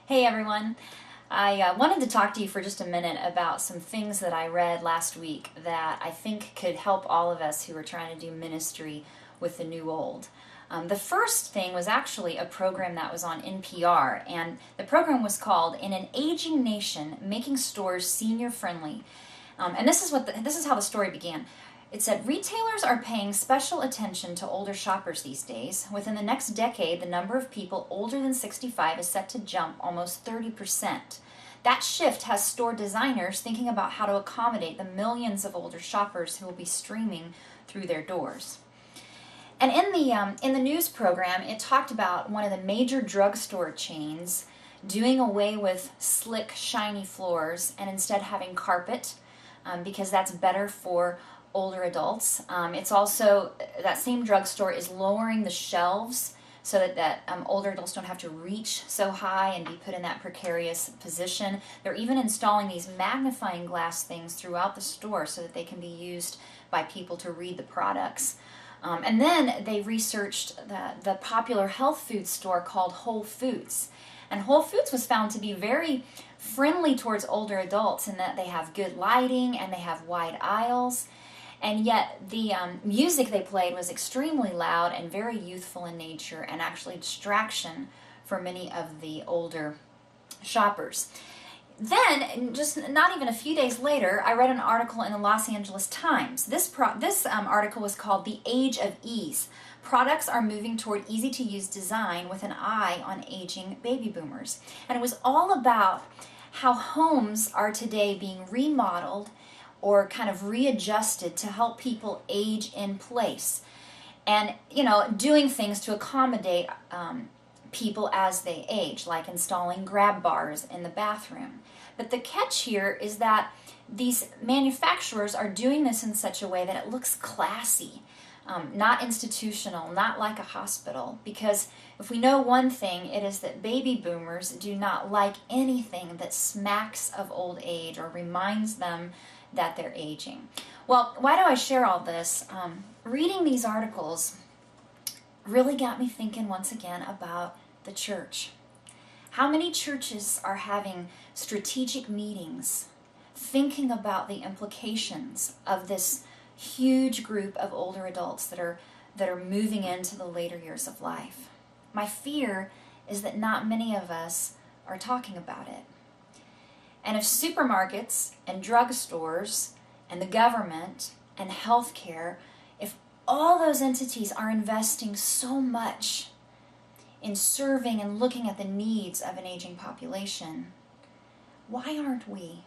Hey everyone. I wanted to talk to you for just a minute about some things that I read last week that I think could help all of us who are trying to do ministry with the new old. The first thing was actually a program that was on NPR, and the program was called "In an Aging Nation, Making Stores Senior Friendly." And this is how the story began. It said, retailers are paying special attention to older shoppers these days. Within the next decade, the number of people older than 65 is set to jump almost 30%. That shift has store designers thinking about how to accommodate the millions of older shoppers who will be streaming through their doors. And in the news program, it talked about one of the major drugstore chains doing away with slick, shiny floors and instead having carpet because that's better for older adults. It's also, that same drugstore is lowering the shelves so that older adults don't have to reach so high and be put in that precarious position. They're even installing these magnifying glass things throughout the store so that they can be used by people to read the products. And then they researched the popular health food store called Whole Foods. And Whole Foods was found to be very friendly towards older adults in that they have good lighting and they have wide aisles. And yet the music they played was extremely loud and very youthful in nature and actually a distraction for many of the older shoppers. Then, just not even a few days later, I read an article in the Los Angeles Times. This article was called "The Age of Ease. Products are moving toward easy-to-use design with an eye on aging baby boomers." And it was all about how homes are today being remodeled or kind of readjusted to help people age in place. And, doing things to accommodate people as they age, like installing grab bars in the bathroom. But the catch here is that these manufacturers are doing this in such a way that it looks classy, not institutional, not like a hospital. Because if we know one thing, it is that baby boomers do not like anything that smacks of old age or reminds them that they're aging. Well, why do I share all this? Reading these articles really got me thinking once again about the church. How many churches are having strategic meetings thinking about the implications of this huge group of older adults that are moving into the later years of life? My fear is that not many of us are talking about it. And if supermarkets and drugstores and the government and healthcare, if all those entities are investing so much in serving and looking at the needs of an aging population, why aren't we?